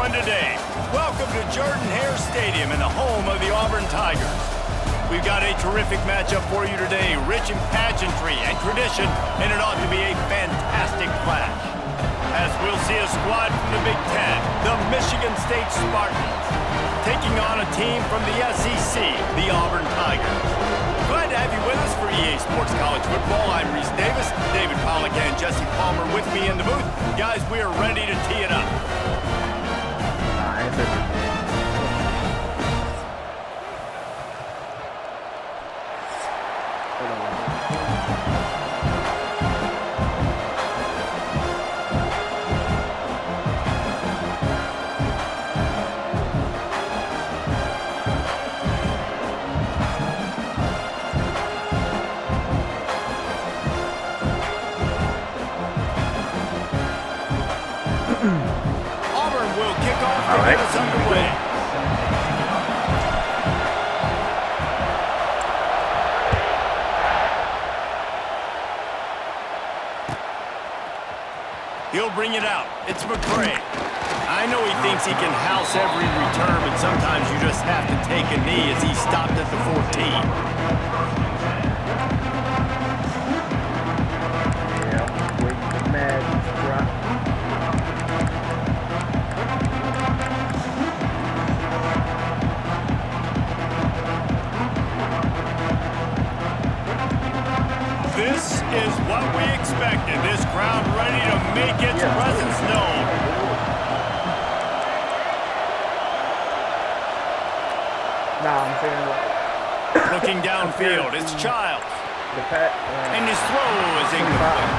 everyone today. Welcome to Jordan-Hare Stadium and the home of the Auburn Tigers. We've got a terrific matchup for you today, rich in pageantry and tradition, and it ought to be a fantastic clash. As we'll see a squad from the Big Ten, the Michigan State Spartans, taking on a team from the SEC, the Auburn Tigers. Glad to have you with us for EA Sports College Football. I'm Reese Davis, David Pollack and Jesse Palmer with me in the booth. Guys, we are ready to tee it up. Auburn will kick off to get us underway. He'll bring it out. It's McCray. I know he thinks he can house every return, but sometimes you just have to take a knee as he stopped at the 14. This is what we expected. This crowd ready to make its presence known. Looking downfield, it's Childs. And his throw is incomplete.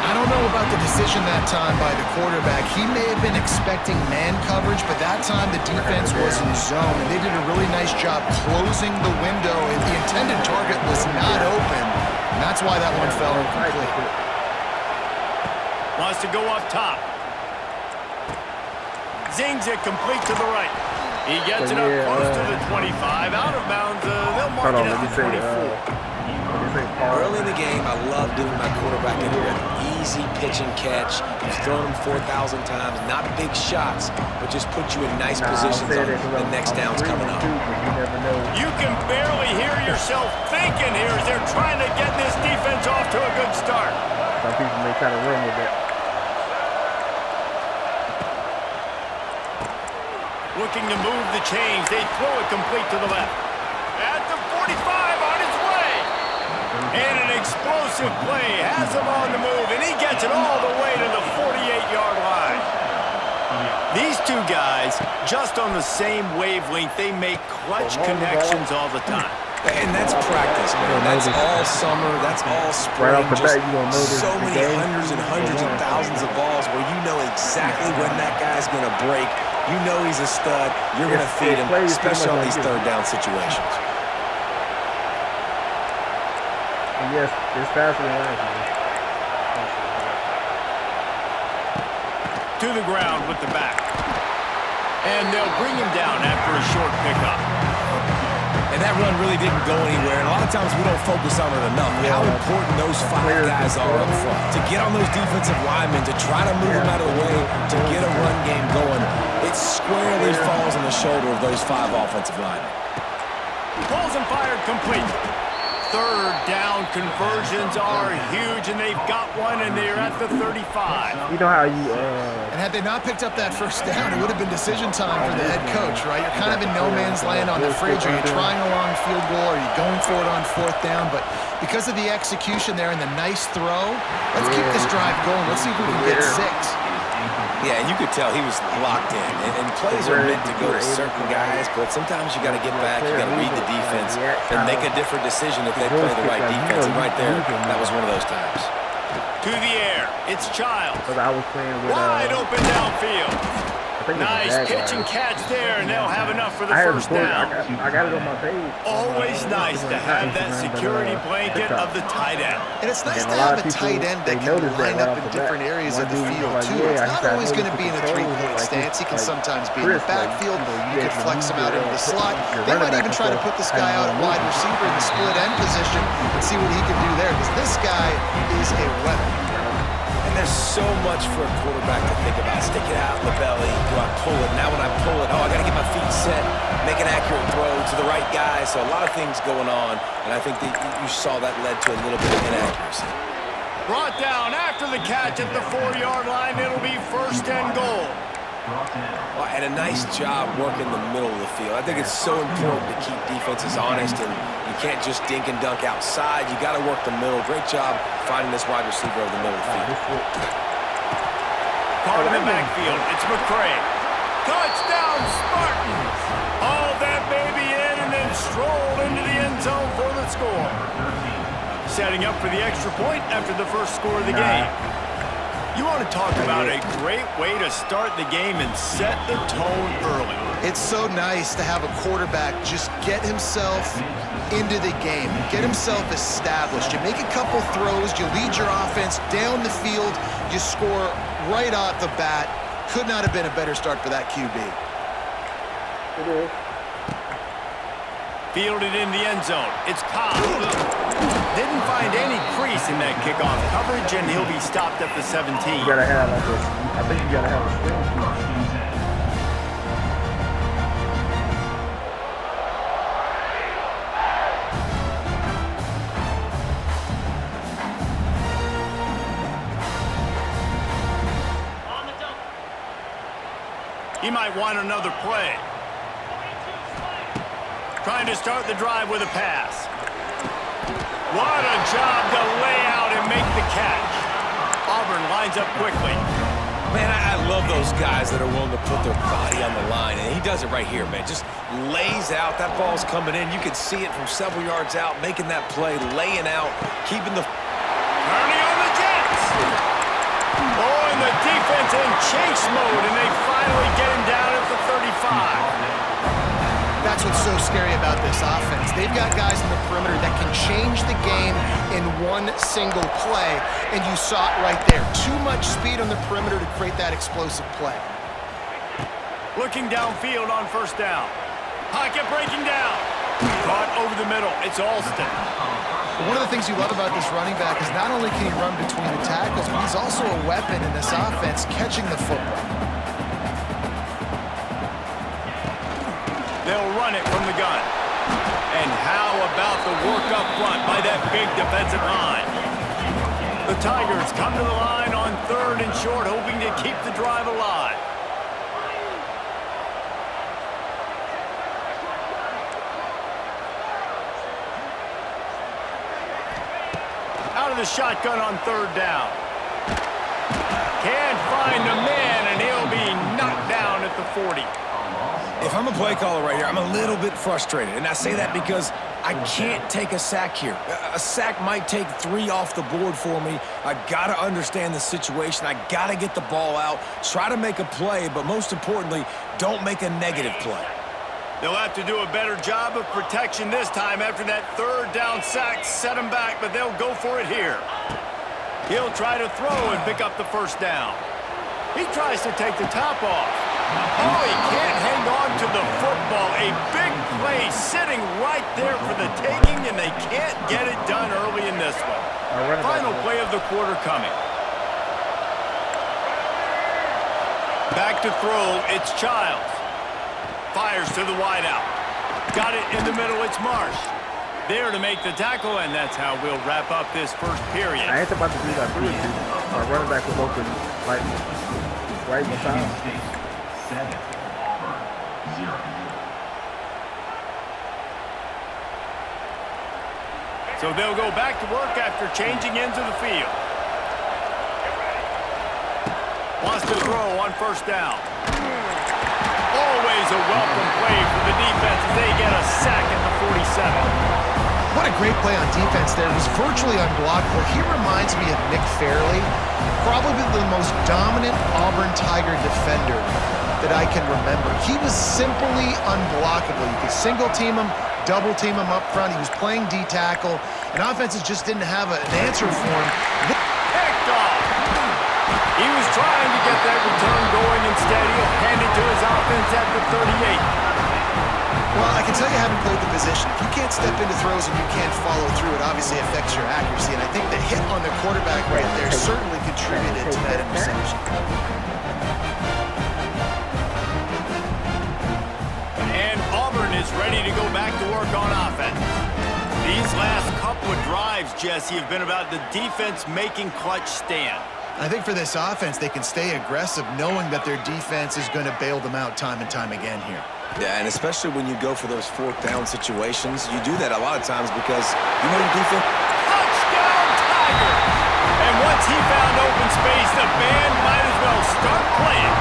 I don't know about the decision that time by the quarterback. He may have been expecting man coverage, but that time the defense was in zone, and they did a really nice job closing the window, and the intended target was not open. And that's why that one fell incomplete. Wants to go up top. Zings it complete to the right. He gets it up close to the 25. Out of bounds, they'll mark it at the 24. Early in the game, I love giving my quarterback an easy pitch and catch. He's thrown him 4,000 times. Not big shots, but just put you in nice positions on the next down's coming up. You can barely hear yourself thinking here as they're trying to get this defense off to a good start. Some people may try to run with it. Looking to move the chains. They throw it complete to the left. At the 45 on his way. And an explosive play has him on the move, and he gets it all the way to the 48-yard line. These two guys, just on the same wavelength, they make clutch connections all the time. And that's practice, man. That's all summer. That's all spring. Just so many hundreds and hundreds and thousands of balls where you know exactly when that guy's going to break. You know he's a stud. You're going to feed him, especially on these third down situations. Yes, it's faster than last year. To the ground with the back. And they'll bring him down after a short pickup. And that run really didn't go anywhere. And a lot of times we don't focus on it enough. How important those five guys are up front. To get on those defensive linemen, to try to move them out of the way, to get a run game going, it squarely falls on the shoulder of those five offensive linemen. Balls and fired complete. Third down conversions are huge, and they've got one, and they're at the 35. You know how you... And had they not picked up that first down, it would have been decision time for the head coach, right? You're kind of in no man's land on the fridge. Are you trying a long field goal? Are you going for it on fourth down? But because of the execution there and the nice throw, let's keep this drive going. Let's see if we can get 6. Yeah, and you could tell he was locked in. And plays are meant to go to certain guys, but sometimes you got to get back, you got to read the defense, and make a different decision if they play the right defense. And right there, that was one of those times. To the air, it's Childs. I was playing with, wide open downfield. Nice pitch and catch there, and they'll have enough for the first down. I got it on my page. Always nice to have that security blanket of the tight end. And it's nice to have a tight end that can line up in different areas of the field, too. It's not always going to be in a three-point stance. He can sometimes be in the backfield. You can flex him out into the slot. They might even try to put this guy out at wide receiver in the split end position and see what he can do there, because this guy is a weapon. And There's so much for a quarterback to think about. Stick it out in the belly. Do I pull it? Now when I pull it, I got to get my feet set, make an accurate throw to the right guy. So a lot of things going on, and I think that you saw that led to a little bit of inaccuracy. Brought down after the catch at the 4-yard line. It'll be 1st and goal. Well, and a nice job working the middle of the field. I think it's so important to keep defenses honest, and you can't just dink and dunk outside. You got to work the middle. Great job finding this wide receiver over the middle of the field. Caught in the backfield. It's McCray. Touchdown, Spartans! Haul that baby in and then stroll into the end zone for the score. Setting up for the extra point after the first score of the game. You want to talk about a great way to start the game and set the tone early. It's so nice to have a quarterback just get himself into the game, get himself established. You make a couple throws, you lead your offense down the field, you score right off the bat. Could not have been a better start for that QB. Fielded in the end zone. It's Cobb. Didn't find any crease in that kickoff coverage, and he'll be stopped at the 17. You gotta have like this. I think you gotta have a string piece. He might want another play. Trying to start the drive with a pass. What a job to lay out and make the catch. Auburn lines up quickly. Man, I love those guys that are willing to put their body on the line, and he does it right here, man. Just lays out. That ball's coming in. You can see it from several yards out, making that play, laying out, keeping the... Turning on the Jets. Oh, and the defense in chase mode, and they finally get him down at the 35. That's what's so scary about this offense. They've got guys in the perimeter that can change the game in one single play, and you saw it right there. Too much speed on the perimeter to create that explosive play. Looking downfield on 1st down. Pocket breaking down. Caught over the middle. It's Alston. One of the things you love about this running back is not only can he run between the tackles, but he's also a weapon in this offense catching the football. They'll run it from the gun. And how about the work up front by that big defensive line? The Tigers come to the line on 3rd and short, hoping to keep the drive alive. Out of the shotgun on 3rd down. Can't find a man, and he'll be knocked down at the 40. If I'm a play caller right here, I'm a little bit frustrated. And I say that because I can't take a sack here. A sack might take 3 off the board for me. I got to understand the situation. I got to get the ball out, try to make a play, but most importantly, don't make a negative play. They'll have to do a better job of protection this time after that 3rd down sack set him back, but they'll go for it here. He'll try to throw and pick up the 1st down. He tries to take the top off. Oh, he can't hang on to the football. A big play sitting right there for the taking, and they can't get it done early in this one. Final play of the quarter coming. Back to throw, it's Childs. Fires to the wideout. Got it in the middle, it's Marsh. There to make the tackle, and that's how we'll wrap up this first period. I ain't about to do that. Our running back was open right in the time. 7, Auburn, 0. So they'll go back to work after changing into the field. Wants to throw on 1st down. Always a welcome play for the defense as they get a sack at the 47. What a great play on defense there. It was virtually unblockable. He reminds me of Nick Fairley, probably the most dominant Auburn Tiger defender that I can remember. He was simply unblockable. You could single team him, double team him up front. He was playing D-tackle, and offenses just didn't have an answer for him. Picked off. He was trying to get that return going. Instead, he'll hand it to his offense at the 38. Well, I can tell you haven't played the position. If you can't step into throws and you can't follow through, it obviously affects your accuracy. And I think the hit on the quarterback right there certainly contributed to that interception. And Auburn is ready to go back to work on offense. These last couple of drives, Jesse, have been about the defense making clutch stand. I think for this offense, they can stay aggressive knowing that their defense is going to bail them out time and time again here. Yeah, and especially when you go for those fourth down situations, you do that a lot of times because you know your defense. Touchdown, Tigers! And once he found open space, the band might as well start playing.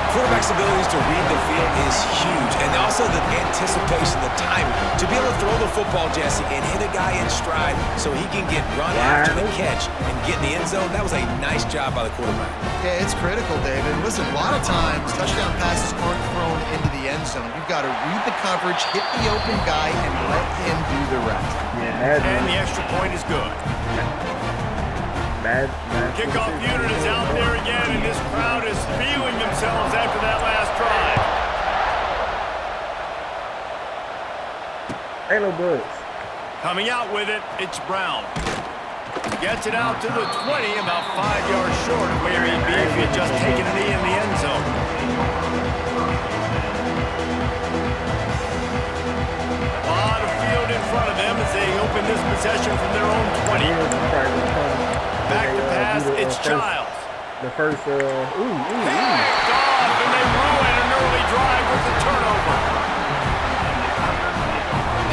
Quarterback's abilities to read the field is huge, and also the anticipation, the timing. To be able to throw the football, Jesse, and hit a guy in stride so he can get run after the catch and get in the end zone, that was a nice job by the quarterback. Yeah, it's critical, David. Listen, a lot of times touchdown passes aren't thrown into the end zone. You've got to read the coverage, hit the open guy, and let him do the rest. And the extra point is good. Kickoff unit is out there again, and this crowd is feeling themselves after that last drive. Ain't no bugs. Coming out with it, it's Brown. Gets it out to the 20, about 5 yards short of where he'd be if he had just taken a knee in the end zone. A lot of field in front of them as they open this possession from their own 20. Back to pass, it's Childs. The first, Picked off, and they ruin an early drive with the turnover.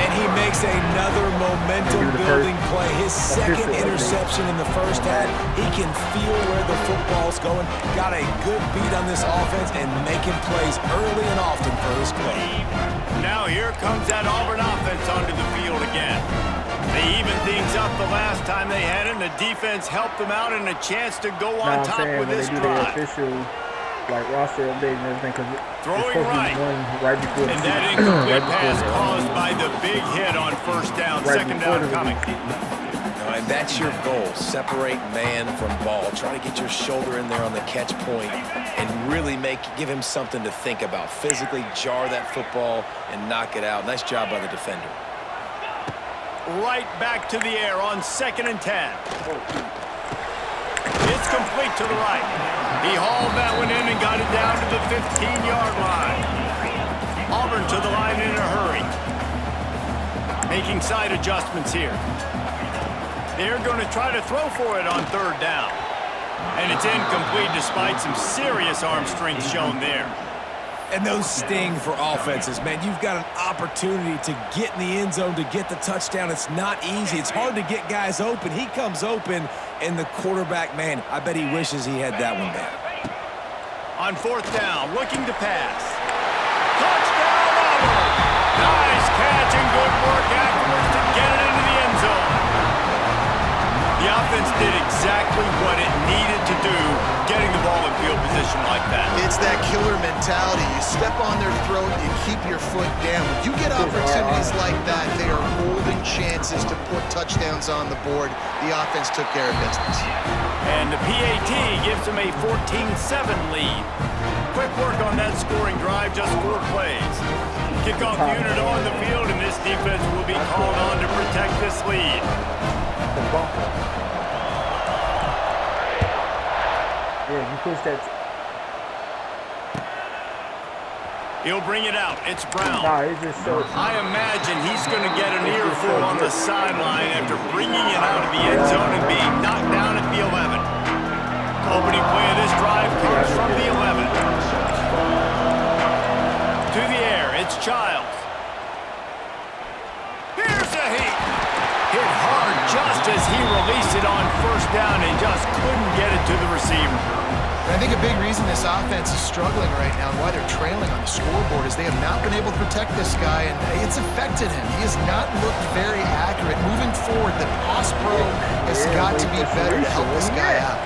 And he makes another momentum-building play. His second interception in the first half. He can feel where the football's going. Got a good beat on this offense and making plays early and often for his club. Now here comes that Auburn offense onto the field again. They evened things up the last time they had it, and the defense helped them out and a chance to go on top with this drive. Like roster update and everything, because throwing right before and that incomplete pass caused by the big hit on first down, second down coming. And that's your goal, separate man from ball. Try to get your shoulder in there on the catch point and really give him something to think about. Physically jar that football and knock it out. Nice job by the defender. Right back to the air on 2nd and 10. It's complete to the right. He hauled that one in and got it down to the 15-yard line. Auburn to the line in a hurry. Making side adjustments here. They're going to try to throw for it on 3rd down. And it's incomplete despite some serious arm strength shown there. And those sting for offenses, man. You've got an opportunity to get in the end zone, to get the touchdown. It's not easy. It's hard to get guys open. He comes open, and the quarterback, man, I bet he wishes he had that one back. On 4th down, looking to pass. Touchdown, Auburn! Nice catch and good work afterwards to get it into the end zone. The offense did exactly what it needed to do, getting the ball in field position like that. It's that killer mentality. You step on their throat, you keep your foot down. When you get opportunities like that, they are golden chances to put touchdowns on the board. The offense took care of business. And the PAT gives them a 14-7 lead. Quick work on that scoring drive, just 4 plays. Kickoff unit on the field, and this defense will be called on to protect this lead. Yeah, you push that. He'll bring it out. It's Brown. Nah, it's just so. I imagine he's going to get an earful on the sideline after bringing it out of the end zone and being knocked down at the 11. Opening play of this drive comes from the 11. To the air, it's Childs. Here's a heat. Hit hard just as he released it on 1st down and just couldn't get it to the receiver. I think a big reason this offense is struggling right now and why they're trailing on the scoreboard is they have not been able to protect this guy, and it's affected him. He has not looked very accurate. Moving forward, the pass pro has got to be better to help this guy out.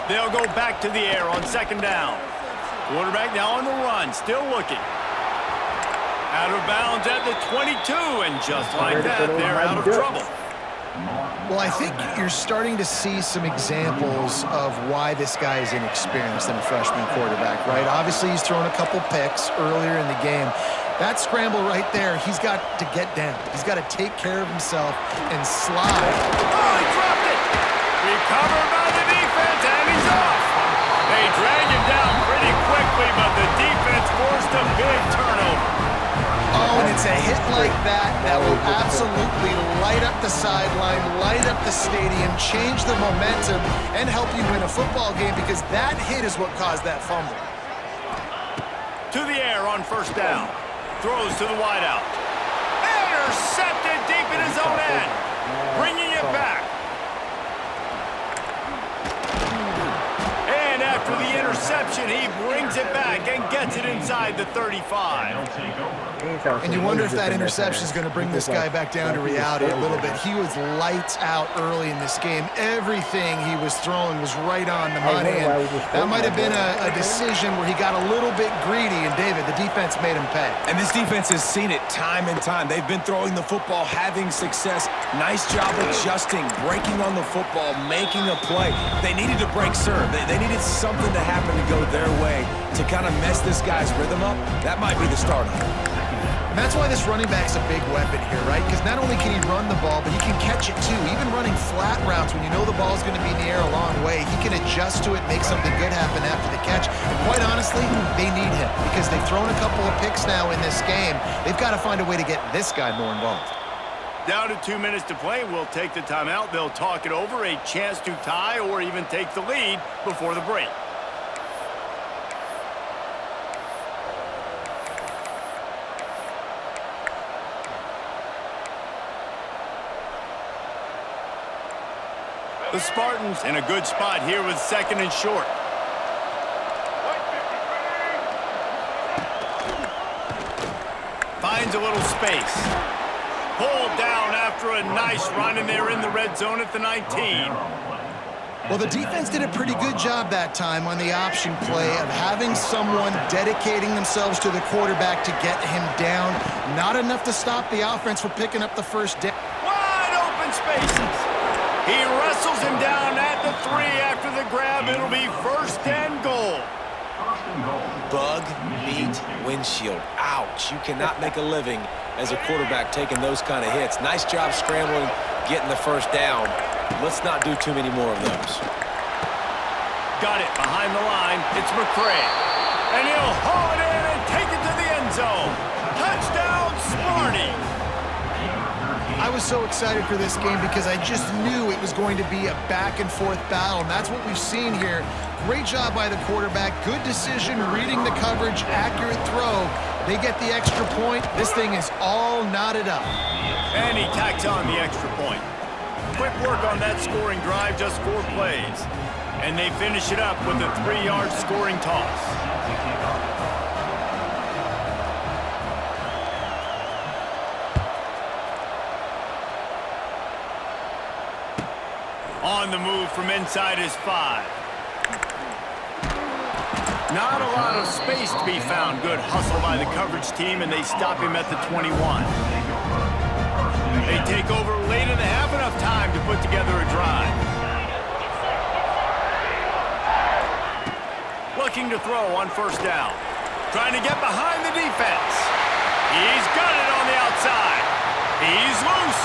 They'll go back to the air on 2nd down. Quarterback now on the run, still looking. Out of bounds at the 22, and just like that, they're out of trouble. Well, I think you're starting to see some examples of why this guy is inexperienced in a freshman quarterback, right? Obviously, he's thrown a couple picks earlier in the game. That scramble right there, he's got to get down. He's got to take care of himself and slide. Oh, he dropped it! Recovered by the defense, and he's off! They dragged him down pretty quickly, but the defense forced a big turnover. Oh, and it's a hit like that that will absolutely light up the sideline, light up the stadium, change the momentum, and help you win a football game because that hit is what caused that fumble. To the air on first down. Throws to the wideout. Intercepted deep in his own end. Bringing it back. And after the interception, he brings it back and gets it inside the 35. And you wonder if that interception is going to bring this guy back down to reality a little bit. He was lights out early in this game. Everything he was throwing was right on the money. And that might have been a decision where he got a little bit greedy. And, David, the defense made him pay. And this defense has seen it time and time. They've been throwing the football, having success. Nice job adjusting, breaking on the football, making a play. They needed to break serve. They needed something to happen to go their way to kind of mess this guy's rhythm up. That might be the start of it. And that's why this running back's a big weapon here, right? Because not only can he run the ball, but he can catch it too. Even running flat routes when you know the ball's going to be in the air a long way, he can adjust to it, make something good happen after the catch. And quite honestly, they need him because they've thrown a couple of picks now in this game. They've got to find a way to get this guy more involved. Down to 2 minutes to play. We'll take the timeout. They'll talk it over, a chance to tie or even take the lead before the break. The Spartans in a good spot here with second and short. Finds a little space. Pulled down after a nice run, and they're in the red zone at the 19. Well, the defense did a pretty good job that time on the option play of having someone dedicating themselves to the quarterback to get him down. Not enough to stop the offense from picking up the first down. Wide open spaces. He wrestles him down at the 3 after the grab. It'll be first and goal. Bug, meat, windshield. Ouch. You cannot make a living as a quarterback taking those kind of hits. Nice job scrambling, getting the first down. Let's not do too many more of those. Got it behind the line. It's McCray. And he'll haul it in and take it to the end zone. Touchdown, Sparty. I was so excited for this game because I just knew it was going to be a back-and-forth battle, and that's what we've seen here. Great job by the quarterback, good decision, reading the coverage, accurate throw. They get the extra point. This thing is all knotted up. And he tacks on the extra point. Quick work on that scoring drive, just 4 plays. And they finish it up with a 3-yard scoring toss. On the move from inside his 5. Not a lot of space to be found. Good hustle by the coverage team, and they stop him at the 21. They take over late in the half, enough time to put together a drive. Looking to throw on first down. Trying to get behind the defense. He's got it on the outside. He's loose.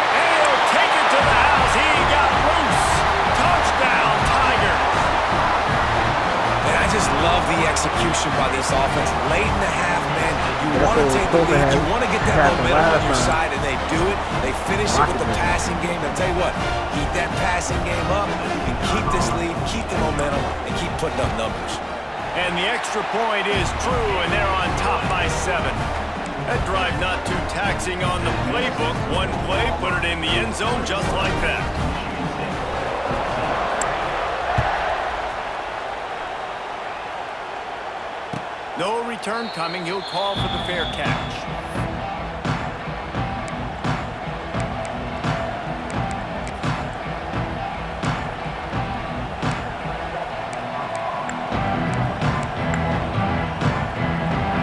And he'll take it to the house. He got loose. Touchdown, Tigers. And I just love the execution by this offense. Late in the half, man, you want to take the lead. You want to get that momentum on your side, and they do it. They finish it with the passing game. I'll tell you what, keep that passing game up and keep this lead, keep the momentum, and keep putting up numbers. And the extra point is true, and they're on top by 7. That drive not too taxing on the playbook. One play, put it in the end zone just like that. No return coming. He'll call for the fair catch.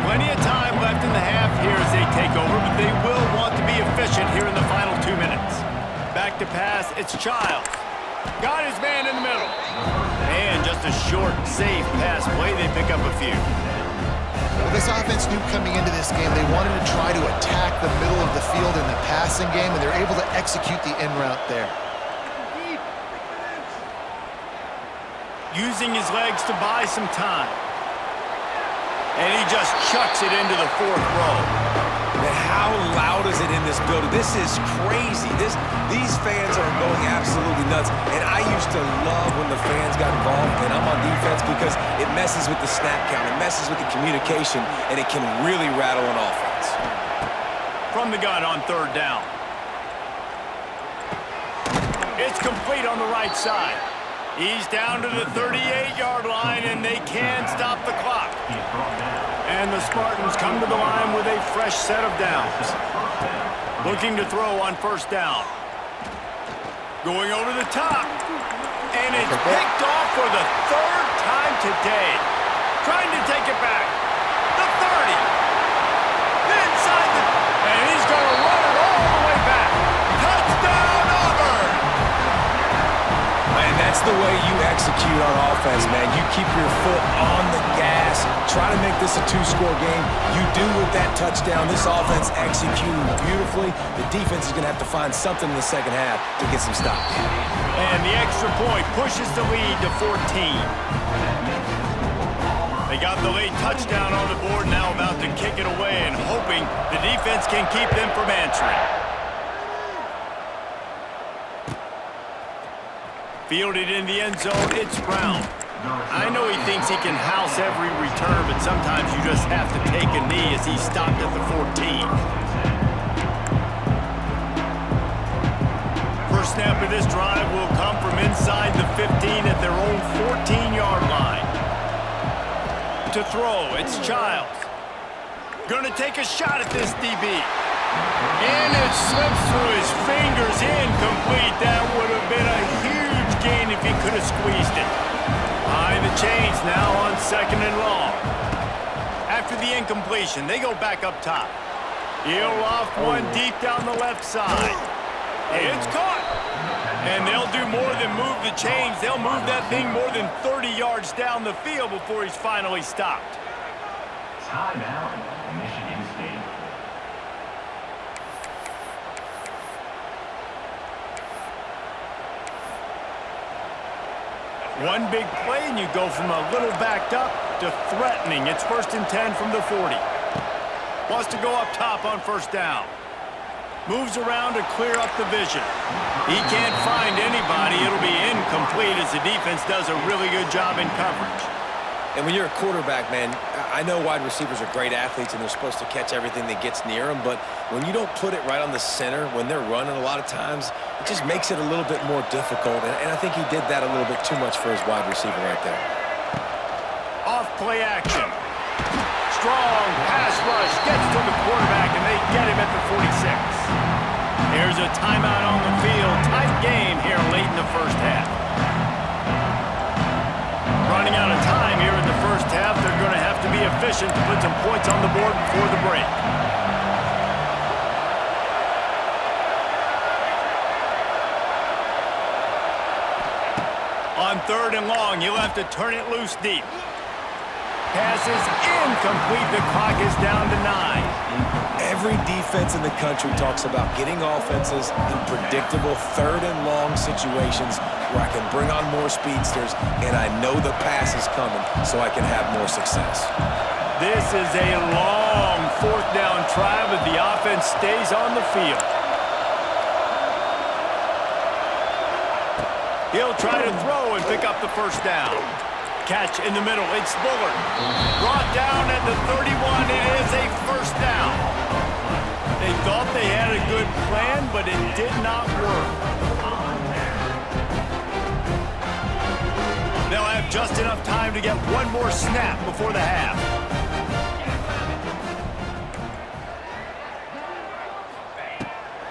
Plenty of time left in the half here as they take over, but they will want to be efficient here in the final 2 minutes. Back back to pass. It's Childs. Got his man in the middle. And just a short, safe pass play. They pick up a few. Well, this offense knew coming into this game they wanted to try to attack the middle of the field in the passing game, and they're able to execute the in route there. Using his legs to buy some time. And he just chucks it into the fourth row. Man, how loud is it in this building? This is crazy. These fans are going absolutely nuts. And I used to love when the fans got involved, and I'm on defense, because it messes with the snap count, it messes with the communication, and it can really rattle an offense. From the gun on third down. It's complete on the right side. He's down to the 38-yard line, and they can't stop the clock. And the Spartans come to the line with a fresh set of downs. Looking to throw on first down. Going over the top. And it's picked off for the third time today. Trying to take it back. The 30. Inside the... And he's going to run it all the way back. Touchdown, Auburn! And that's the way you execute on offense, man. You keep your foot on the gas, try to make this a two-score game. You do with that touchdown. This offense executing beautifully. The defense is going to have to find something in the second half to get some stops. And the extra point pushes the lead to 14. They got the late touchdown on the board, now about to kick it away and hoping the defense can keep them from answering. Fielded in the end zone, it's Brown. I know he thinks he can house every return, but sometimes you just have to take a knee as he stopped at the 14. First snap of this drive will come from inside the 15 at their own 14-yard line. To throw, it's Childs. Gonna take a shot at this DB. And it slips through his fingers, incomplete. That would have been a huge gain if he could have squeezed it. Behind the chains now on second and long. After the incompletion, they go back up top. He'll off one deep down the left side. It's caught. And they'll do more than move the chains. They'll move that thing more than 30 yards down the field before he's finally stopped. Timeout, Michigan State. One big play, and you go from a little backed up to threatening. It's 1st and 10 from the 40. Wants to go up top on first down. Moves around to clear up the vision. He can't find anybody. It'll be incomplete as the defense does a really good job in coverage. And when you're a quarterback, man, I know wide receivers are great athletes and they're supposed to catch everything that gets near them, but when you don't put it right on the center, when they're running a lot of times, it just makes it a little bit more difficult. And I think he did that a little bit too much for his wide receiver right there. Off play action. Strong pass rush gets to the quarterback, and they get him at the 46. Here's a timeout on the field. Tight game here late in the first half. Running out of time here in the first half. They're going to have to be efficient to put some points on the board before the break. On third and long, you'll have to turn it loose deep. Pass is incomplete. The clock is down to 9. Every defense in the country talks about getting offenses in predictable third and long situations where I can bring on more speedsters and I know the pass is coming so I can have more success. This is a long fourth down try, but the offense stays on the field. He'll try to throw and pick up the first down. Catch in the middle, it's Bullard. Brought down at the 31, it is a first down. They thought they had a good plan, but it did not work. They'll have just enough time to get one more snap before the half.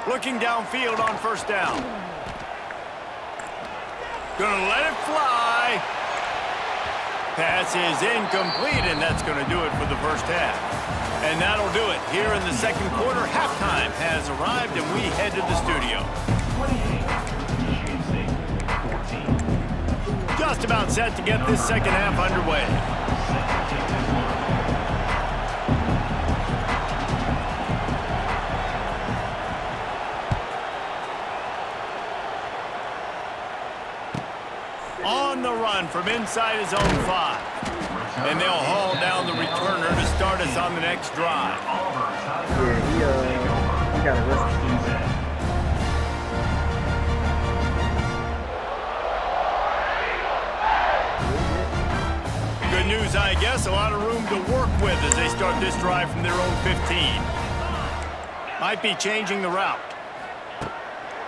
Looking downfield on first down. Gonna let it fly. Pass is incomplete, and that's going to do it for the first half. And that'll do it. Here in the second quarter, halftime has arrived, and we head to the studio. just about set to get this second half underway. On the run from inside his own 5. And they'll haul down the returner to start us on the next drive. Yeah, he got arrested. Good news, I guess. A lot of room to work with as they start this drive from their own 15. Might be changing the route.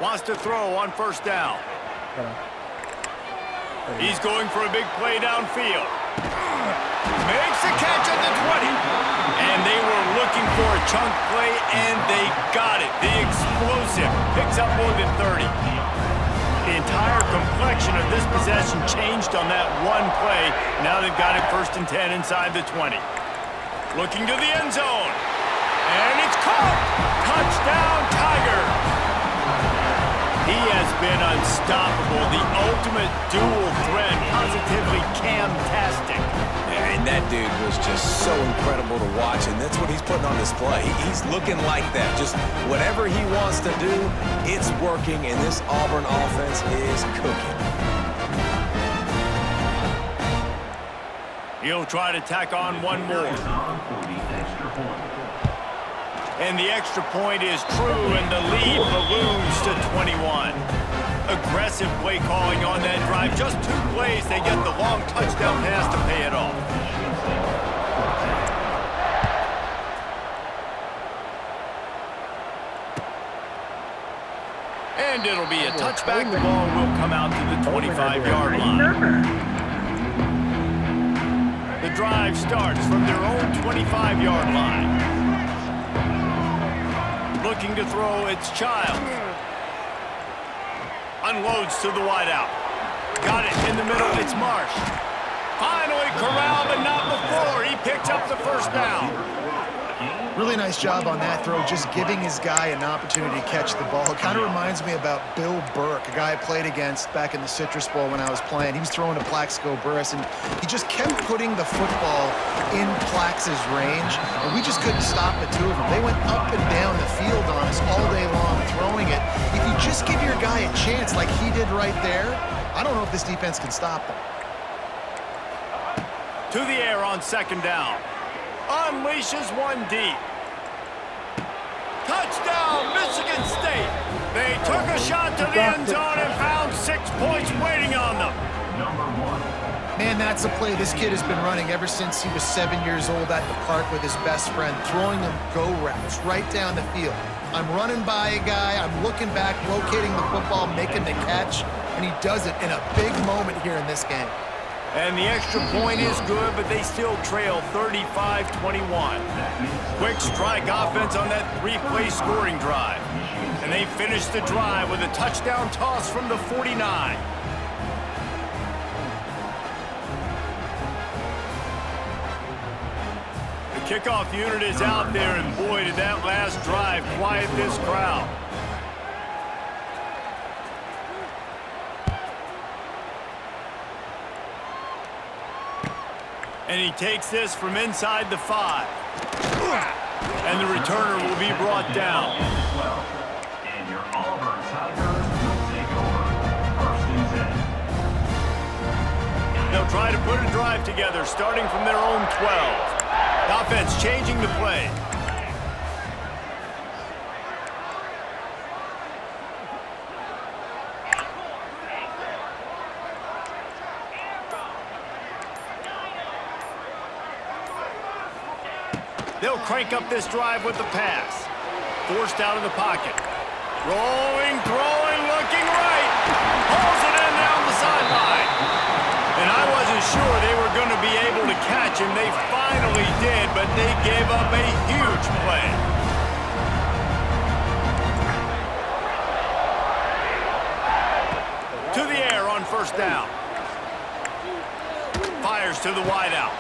Wants to throw on first down. He's going for a big play downfield. Makes a catch at the 20. And they were looking for a chunk play, and they got it. The explosive picks up more than 30. The entire complexion of this possession changed on that one play. Now they've got it 1st and 10 inside the 20. Looking to the end zone. And it's caught. Touchdown, Tiger. He has been unstoppable, the ultimate dual threat, positively camtastic. Yeah, and that dude was just so incredible to watch, and that's what he's putting on display. He's looking like that. Just whatever he wants to do, it's working, and this Auburn offense is cooking. He'll try to tack on one more. And the extra point is true, and the lead balloons to 21. Aggressive play calling on that drive. Just 2 plays, they get the long touchdown pass to pay it off. And it'll be a touchback. The ball will come out to the 25-yard line. The drive starts from their own 25-yard line. Looking to throw, it's Child. Unloads to the wideout. Got it in the middle, it's Marsh. Finally corralled, but not before. He picks up the first down. Really nice job on that throw, just giving his guy an opportunity to catch the ball. It kind of reminds me about Bill Burke, a guy I played against back in the Citrus Bowl when I was playing. He was throwing to Plaxico Burress, and he just kept putting the football in Plax's range, and we just couldn't stop the two of them. They went up and down the field on us all day long throwing it. If you just give your guy a chance like he did right there, I don't know if this defense can stop them. To the air on 2nd down. Unleashes one deep. Touchdown, Michigan State. They took a shot to the end zone and found 6 points waiting on them. Man, that's a play this kid has been running ever since he was 7 years old at the park with his best friend, throwing them go routes right down the field. I'm running by a guy, I'm looking back, locating the football, making the catch, and he does it in a big moment here in this game. And the extra point is good, but they still trail 35-21. Quick strike offense on that 3-play scoring drive. And they finish the drive with a touchdown toss from the 49. The kickoff unit is out there, and boy, did that last drive quiet this crowd. And he takes this from inside the 5. And the returner will be brought down. And your Auburn Tigers will take over 1st and 10. They'll try to put a drive together, starting from their own 12. The offense changing the play. They'll crank up this drive with the pass. Forced out of the pocket. Rolling, throwing, looking right. Pulls it in down the sideline. And I wasn't sure they were going to be able to catch him. They finally did, but they gave up a huge play. To the air on 1st down. Fires to the wideout.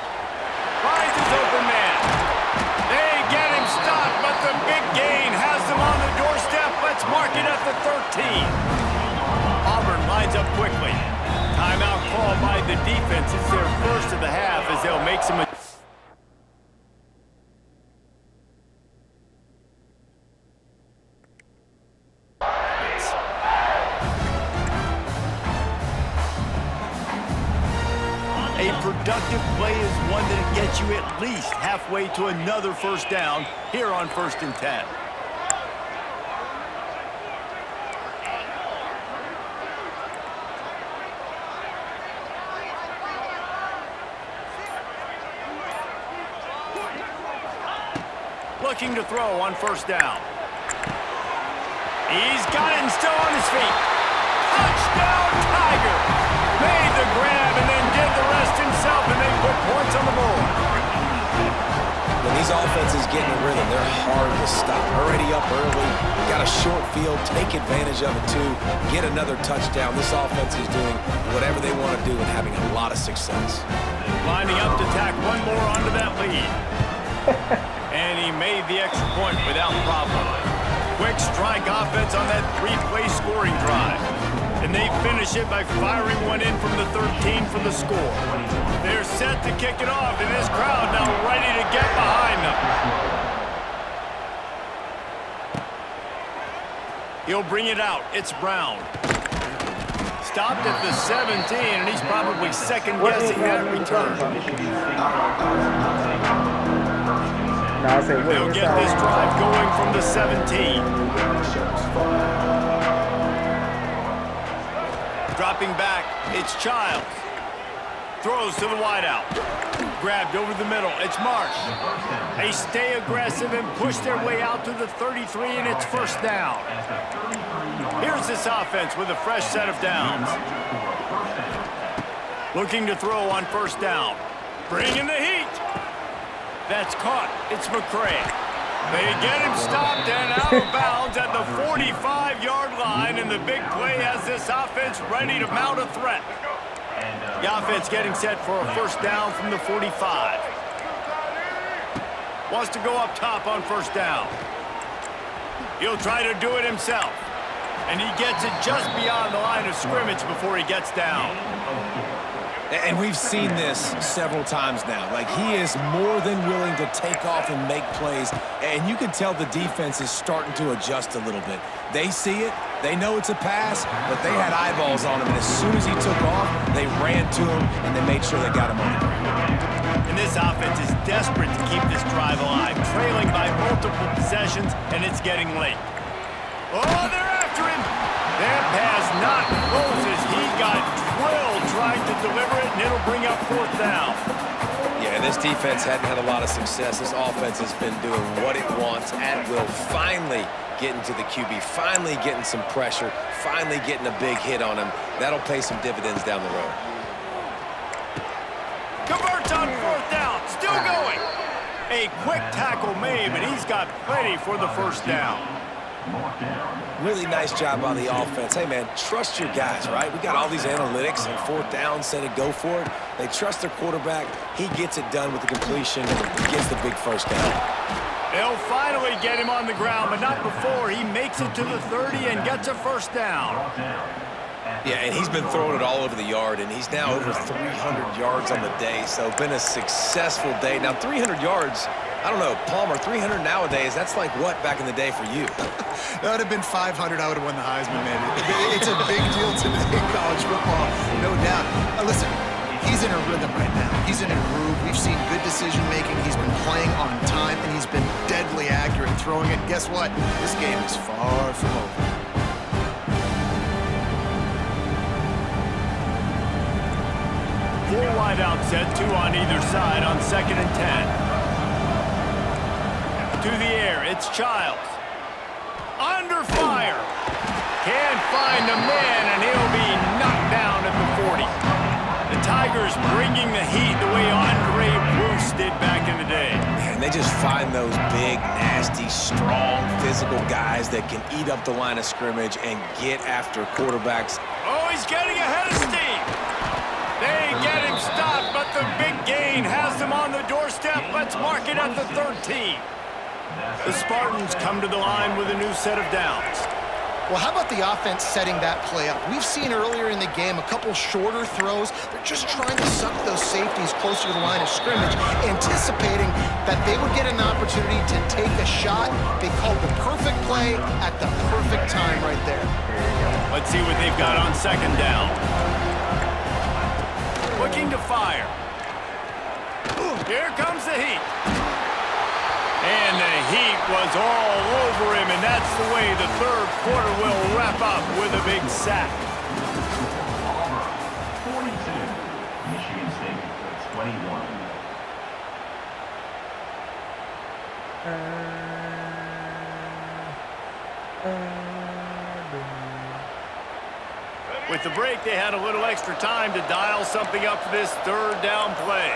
Finds his open man. They get him stopped, but the big gain has them on the doorstep. Let's mark it at the 13. Auburn lines up quickly. Timeout called by the defense, it's their first of the half as they'll make some... A productive play is one that gets you at least halfway to another first down here on 1st and 10. Looking to throw on 1st down. He's got it and still on his feet. Touchdown, Tigers! Made the grab and then did the rest himself, and they put points on the board. When these offenses get in a rhythm, they're hard to stop. Already up early, got a short field, take advantage of it too, get another touchdown. This offense is doing whatever they want to do and having a lot of success. Lining up to tack one more onto that lead. And he made the extra point without problem. Quick strike offense on that 3-play scoring drive. And they finish it by firing one in from the 13 for the score. They're set to kick it off, and this crowd now ready to get behind them. He'll bring it out. It's Brown. Stopped at the 17, and he's probably second-guessing that return. They'll get this drive going from the 17. Dropping back, it's Childs. Throws to the wideout. Grabbed over the middle, it's Marsh. They stay aggressive and push their way out to the 33, and it's 1st down. Here's this offense with a fresh set of downs. Looking to throw on 1st down. Bringing the heat. That's caught. It's McCray. They get him stopped and out of bounds at the 45-yard line, and the big play has this offense ready to mount a threat. The offense getting set for a 1st down from the 45. Wants to go up top on 1st down. He'll try to do it himself, and he gets it just beyond the line of scrimmage before he gets down. And we've seen this several times now. Like, he is more than willing to take off and make plays, and you can tell the defense is starting to adjust a little bit. They see it, they know it's a pass, but they had eyeballs on him, and as soon as he took off, they ran to him, and they made sure they got him on the ground. And this offense is desperate to keep this drive alive, trailing by multiple possessions, and it's getting late. Oh, they're after him! That pass not close as he got drilled trying to deliver it, and it'll bring up 4th down. Yeah, this defense hadn't had a lot of success. This offense has been doing what it wants at will, finally getting to the QB, finally getting some pressure, finally getting a big hit on him. That'll pay some dividends down the road. Converts on 4th down, still going. A quick tackle made, but he's got plenty for the 1st down. Really nice job on the offense. Hey, man, trust your guys, right? We got all these analytics and 4th down, said it, go for it. They trust their quarterback. He gets it done with the completion, gets the big 1st down. They'll finally get him on the ground, but not before he makes it to the 30 and gets a 1st down. Yeah, and he's been throwing it all over the yard, and he's now over 300 yards on the day, so been a successful day. Now, 300 yards, I don't know, Palmer, 300 nowadays, that's like what back in the day for you? That would have been 500. I would have won the Heisman, man. It's a big deal today in college football, no doubt. Listen, he's in a rhythm right now. He's in a groove. We've seen good decision-making. He's been playing on time, and he's been deadly accurate throwing it. Guess what? This game is far from over. Full wide out set, 2 on either side on 2nd and 10. To the air, it's Childs. Under fire. Can't find a man, and he'll be knocked down at the 40. The Tigers bringing the heat the way Andre Bruce did back in the day. Man, they just find those big, nasty, strong, physical guys that can eat up the line of scrimmage and get after quarterbacks. Oh, he's getting ahead of steam. They get him stopped, but the big gain has him on the doorstep. Let's mark it at the 13. The Spartans come to the line with a new set of downs. Well, how about the offense setting that play up? We've seen earlier in the game a couple shorter throws. They're just trying to suck those safeties closer to the line of scrimmage, anticipating that they would get an opportunity to take a shot. They called the perfect play at the perfect time right there. Let's see what they've got on second down. Looking to fire. Here comes the heat. And the heat was all over him, and that's the way the third quarter will wrap up with a big sack. Auburn, 42. Michigan State, 21. With the break, they had a little extra time to dial something up for this third down play.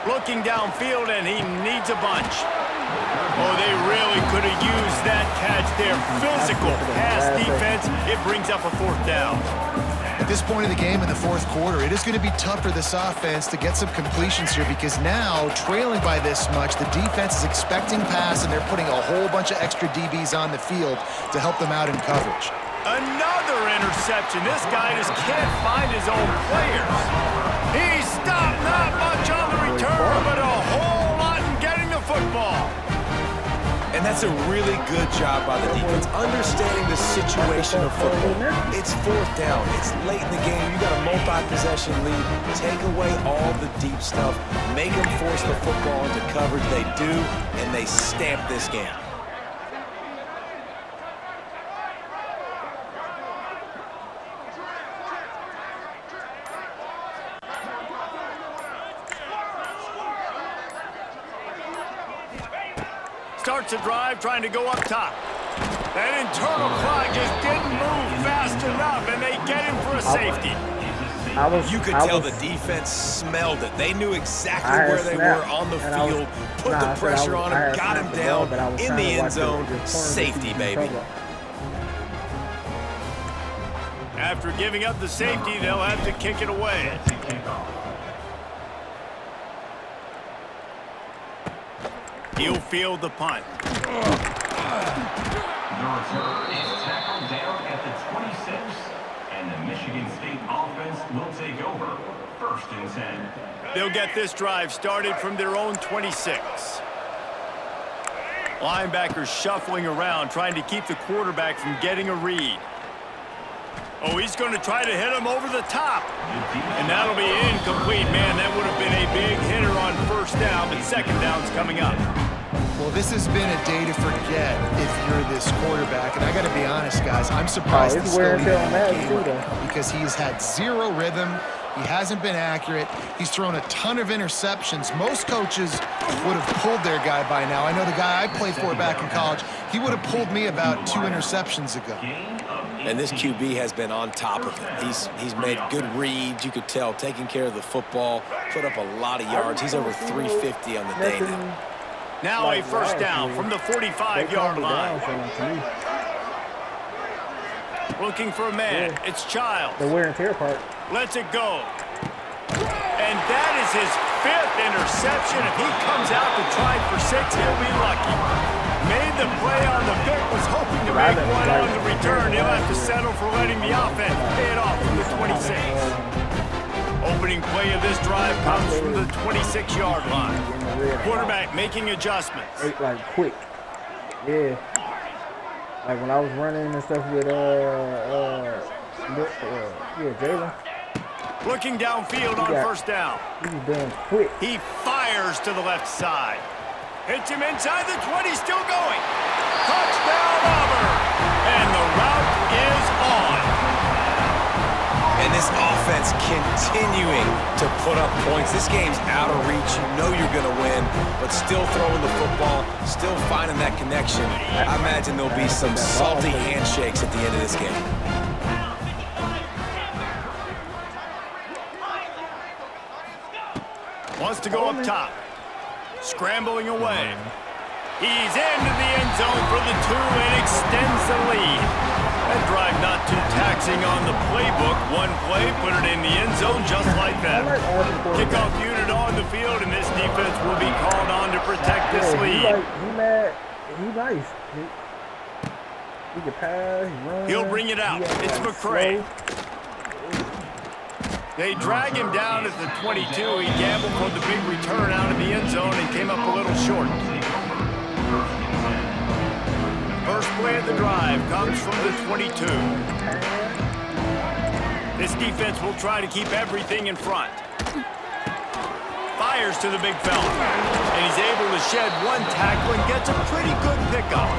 Looking downfield, and he needs a bunch. Oh, they really could have used that catch there. Physical pass defense. It brings up a fourth down. At this point of the game in the fourth quarter, it is going to be tough for this offense to get some completions here because now, trailing by this much, the defense is expecting pass, and they're putting a whole bunch of extra DBs on the field to help them out in coverage. Another interception. This guy just can't find his own players. He stopped not much on the return, but a whole lot in getting the football. And that's a really good job by the defense, understanding the situation of football. It's fourth down. It's late in the game. You got a multi-possession lead. Take away all the deep stuff. Make them force the football into coverage. They do, and they stamp this game. Starts a drive trying to go up top. That internal clock just didn't move fast enough, and they get him for a safety. You could tell the defense smelled it. They knew exactly where they were on the field, put the pressure on him, got him down in the end zone. Safety, baby. After giving up the safety, they'll have to kick it away. He'll field the punt. The return is tackled down at the 26, and the Michigan State offense will take over. 1st and 10. They'll get this drive started from their own 26. Linebackers shuffling around, trying to keep the quarterback from getting a read. Oh, he's going to try to hit him over the top. And that'll be incomplete. Man, that would have been a big hitter on first down, but second down's coming up. Well, this has been a day to forget if you're this quarterback. And I got to be honest, guys, I'm surprised he's still in the game because he's had zero rhythm. He hasn't been accurate. He's thrown a ton of interceptions. Most coaches would have pulled their guy by now. I know the guy I played for back in college, he would have pulled me about 2 interceptions ago. And this QB has been on top of it. He's made good reads. You could tell, taking care of the football, put up a lot of yards. He's over 350 on the day now. Now a first down from the 45-yard line. Looking for a man. It's Childs. The wear and tear part. Lets it go. And that is his 5th interception. If he comes out to try for 6, he'll be lucky. Made the play on the pick, was hoping to make one on the return. He'll have to settle for letting the offense pay it off from the 26. Opening play of this drive comes from the 26-yard line. Quarterback making adjustments. Like quick. Yeah. Like when I was running and stuff with Jalen. Looking downfield on first down. He's done quick. He fires to the left side. Hits him inside the 20, still going. Touchdown Auburn. And the route is on. And this offense continuing to put up points. This game's out of reach. You know you're going to win, but still throwing the football, still finding that connection. I imagine there'll be some salty handshakes at the end of this game. Wants to go up top. Scrambling away. He's into the end zone for the 2 and extends the lead. That drive not too taxing on the playbook. One play, put it in the end zone just like that. Kickoff unit on the field, and this defense will be called on to protect this lead. He nice. He can pass, run. He'll bring it out. It's McCray. They drag him down at the 22. He gambled for the big return out of the end zone and came up a little short. First play of the drive comes from the 22. This defense will try to keep everything in front. Fires to the big fella. And he's able to shed one tackle and gets a pretty good pickup.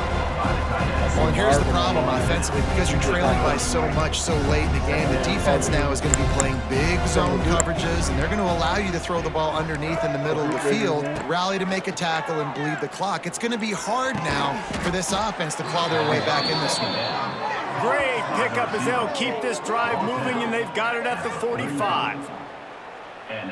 Well, and here's the problem offensively. Because you're trailing by so much so late in the game, the defense now is going to be playing big zone coverages, and they're going to allow you to throw the ball underneath in the middle of the field, rally to make a tackle, and bleed the clock. It's going to be hard now for this offense to claw their way back in this one. Great pickup as they'll keep this drive moving, and they've got it at the 45.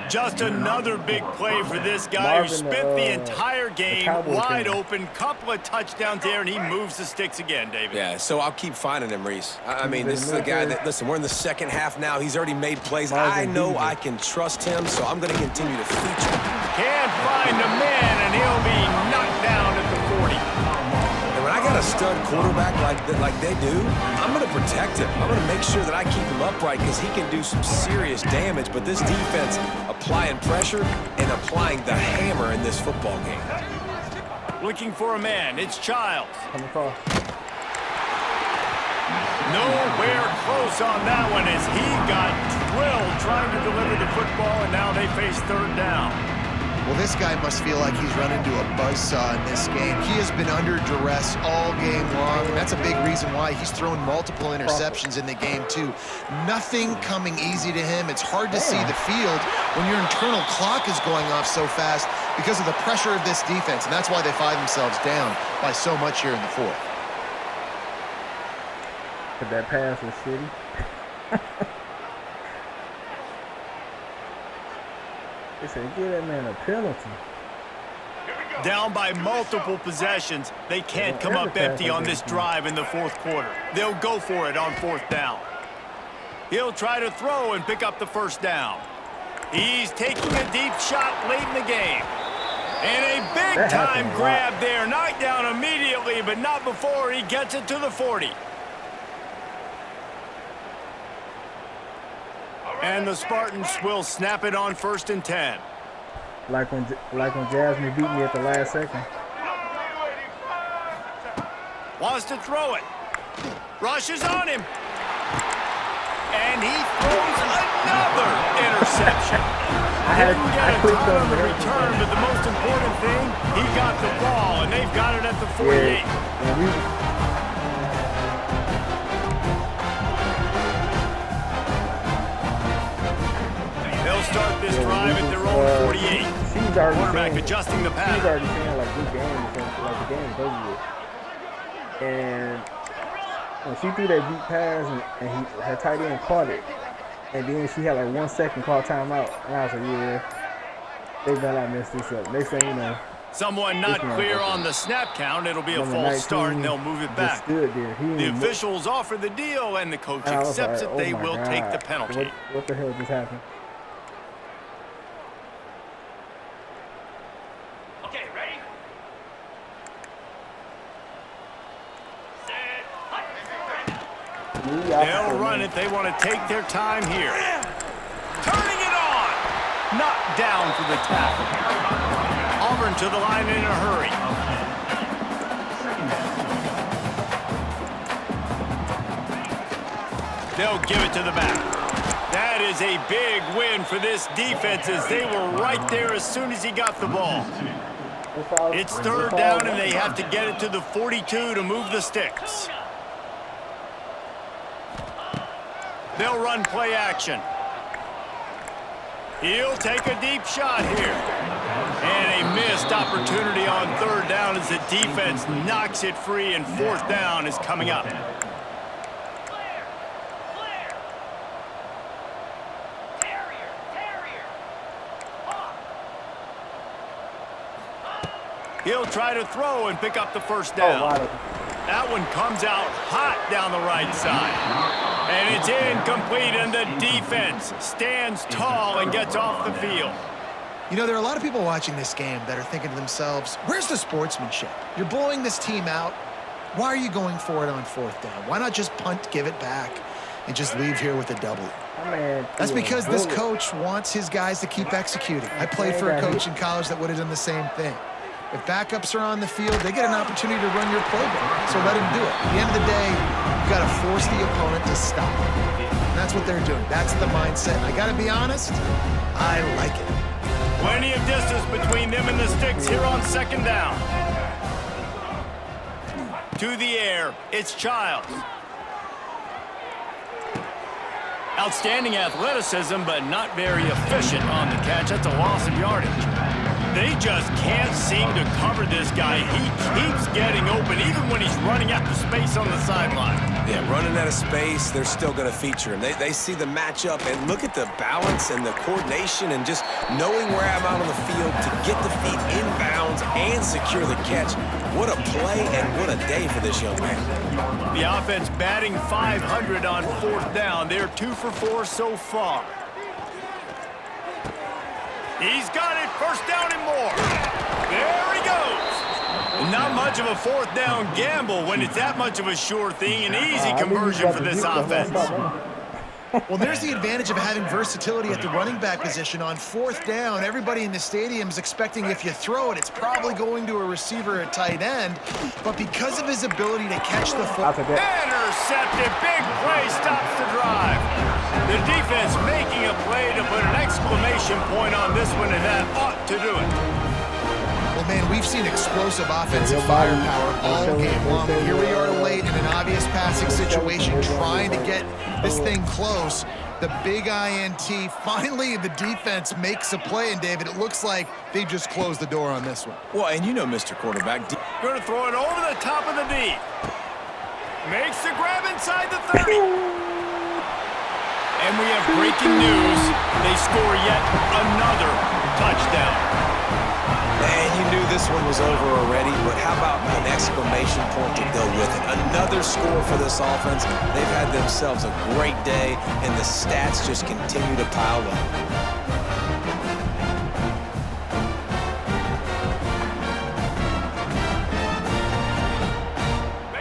Just another big play for this guy who spent the entire game wide open. Couple of touchdowns there, and he moves the sticks again, David. Yeah, so I'll keep finding him, Reese. I mean, this is a guy that, listen, we're in the second half now. He's already made plays. I know I can trust him, so I'm going to continue to feature him. Can't find a man, and he'll be knocked down at the 40. And when I got a stud quarterback like they do, I'm going to protect him. I'm going to make sure that I keep him upright because he can do some serious damage. But this defense applying pressure and applying the hammer in this football game. Looking for a man. It's Childs. Nowhere close on that one as he got drilled trying to deliver the football, and now they face third down. Well, this guy must feel like he's run into a buzzsaw in this game. He has been under duress all game long, and that's a big reason why he's thrown multiple interceptions in the game, too. Nothing coming easy to him. It's hard to see the field when your internal clock is going off so fast because of the pressure of this defense, and that's why they find themselves down by so much here in the fourth. But that pass was shitty. They said, give that man a penalty. Down by multiple possessions, they can't come up empty on this drive in the fourth quarter. They'll go for it on fourth down. He'll try to throw and pick up the first down. He's taking a deep shot late in the game. And a big-time grab there. Knocked down immediately, but not before he gets it to the 40. And the Spartans will snap it on 1st and 10. Like when Jasmine beat me at the last second. Wants to throw it. Rushes on him. And he throws another interception. Didn't get a ton on the return, but the most important thing, he got the ball, and they've got it at the 48. They'll start this drive at their own 48. Quarterback adjusting the pattern. She's already saying, like, this game is like the game is over with. And when she threw that deep pass and her tight end caught it, and then she had like 1 second call timeout, and I was like, yeah, they better not mess this up. Next thing you know, someone not clear on the snap count. It'll be a false start, and they'll move it back. The officials offer the deal, and the coach accepts it. They will take the penalty. What the hell just happened? Okay, ready? They'll run it. They want to take their time here. Turning it on. Knocked down for the tackle. Auburn to the line in a hurry. They'll give it to the back. That is a big win for this defense as they were right there as soon as he got the ball. It's third down, and they have to get it to the 42 to move the sticks. They'll run play action. He'll take a deep shot here. And a missed opportunity on third down as the defense knocks it free, and fourth down is coming up. He'll try to throw and pick up the first down. That one comes out hot down the right side. And it's incomplete, and the defense stands tall and gets off the field. You know, there are a lot of people watching this game that are thinking to themselves, where's the sportsmanship? You're blowing this team out. Why are you going for it on 4th down? Why not just punt, give it back, and just leave here with a W? That's because this coach wants his guys to keep executing. I played for a coach in college that would have done the same thing. If backups are on the field, they get an opportunity to run your playbook, so let him do it. At the end of the day, you got to force the opponent to stop. And that's what they're doing. That's the mindset. I got to be honest, I like it. Plenty of distance between them and the sticks here on 2nd down. To the air, it's Childs. Outstanding athleticism, but not very efficient on the catch. That's a loss of yardage. They just can't seem to cover this guy. He keeps getting open, even when he's running out of space on the sideline. Yeah, running out of space, they're still going to feature him. They see the matchup, and look at the balance and the coordination and just knowing where I'm out on the field to get the feet in bounds and secure the catch. What a play and what a day for this young man. The offense batting .500 on 4th down. They're 2 for 4 so far. He's got it, 1st down and more. There he goes. Not much of a 4th down gamble when it's that much of a sure thing. An easy conversion for this offense. Well, there's the advantage of having versatility at the running back position. On 4th down, everybody in the stadium is expecting if you throw it, it's probably going to a receiver at tight end. But because of his ability to catch the football... Intercepted. Big play stops the drive. The defense making a play to put an exclamation point on this one, and that ought to do it. Well, man, we've seen explosive offensive firepower all game long. Here we are late in an obvious passing situation, trying to get this thing close. The big INT. Finally, the defense makes a play, and David, it looks like they just closed the door on this one. Well, and you know, Mr. Quarterback. Going to throw it over the top of the D. Makes the grab inside the 30. And we have breaking news. They score yet another touchdown. Man, you knew this one was over already, but how about an exclamation point to go with it? Another score for this offense. They've had themselves a great day, and the stats just continue to pile up.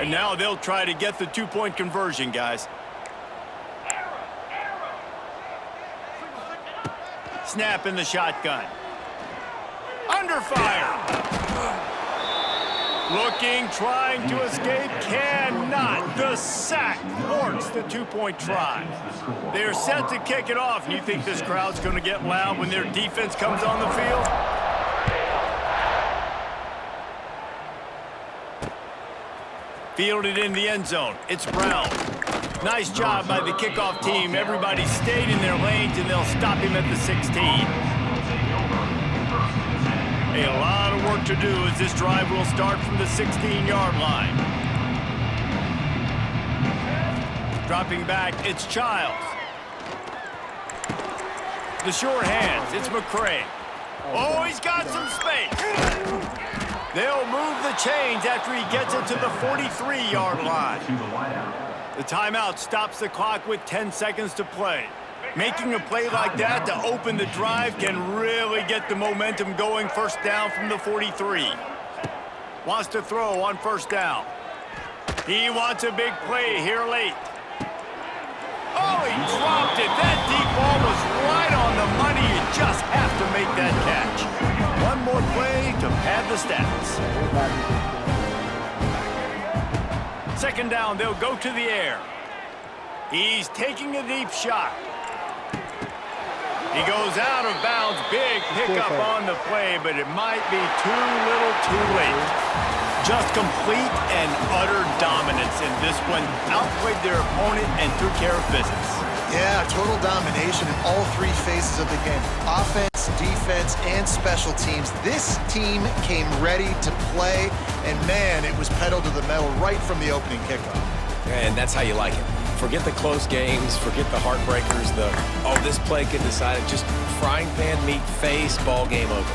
And now they'll try to get the 2-point conversion, guys. Snap in the shotgun. Under fire. Looking, trying to escape, cannot. The sack thwarts the 2-point try. They're set to kick it off. You think this crowd's going to get loud when their defense comes on the field? Fielded in the end zone. It's Brown. Nice job by the kickoff team. Everybody stayed in their lanes, and they'll stop him at the 16. A lot of work to do as this drive will start from the 16-yard line. Dropping back, it's Childs. The sure hands, it's McCray. Oh, he's got some space. They'll move the chains after he gets it to the 43-yard line. The timeout stops the clock with 10 seconds to play. Making a play like that to open the drive can really get the momentum going. 1st down from the 43. Wants to throw on 1st down. He wants a big play here late. Oh, he dropped it. That deep ball was right on the money. You just have to make that catch. One more play to pad the stats. 2nd down, they'll go to the air. He's taking a deep shot. He goes out of bounds. Big pickup on the play, but it might be too little too late. Just complete and utter dominance in this one. Outplayed their opponent and took care of business. Yeah, total domination in all 3 phases of the game. Offense, defense, and special teams. This team came ready to play, and man, it was pedal to the metal right from the opening kickoff. And that's how you like it. Forget the close games, forget the heartbreakers, this play could decide it. Just frying pan meet face, ball game over.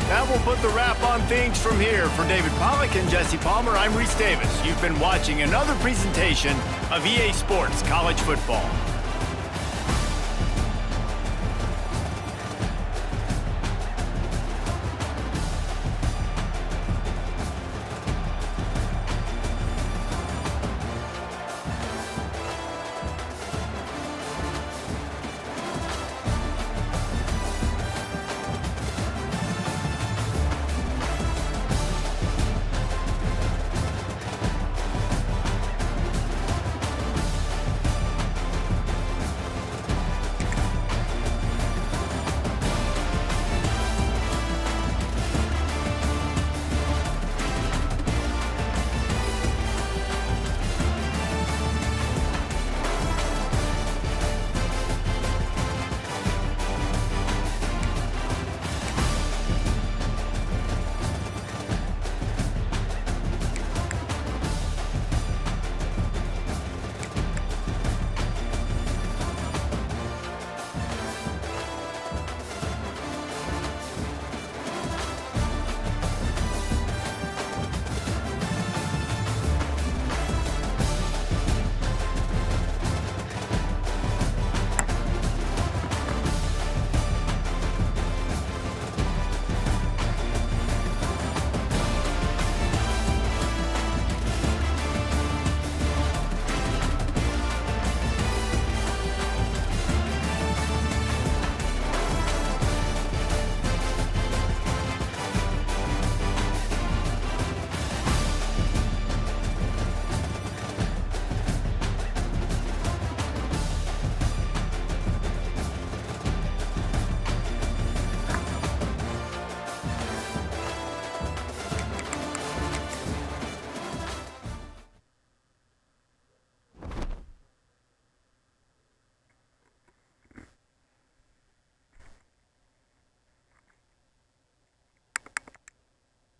That will put the wrap on things from here. For David Pollack and Jesse Palmer, I'm Reese Davis. You've been watching another presentation of EA Sports College Football.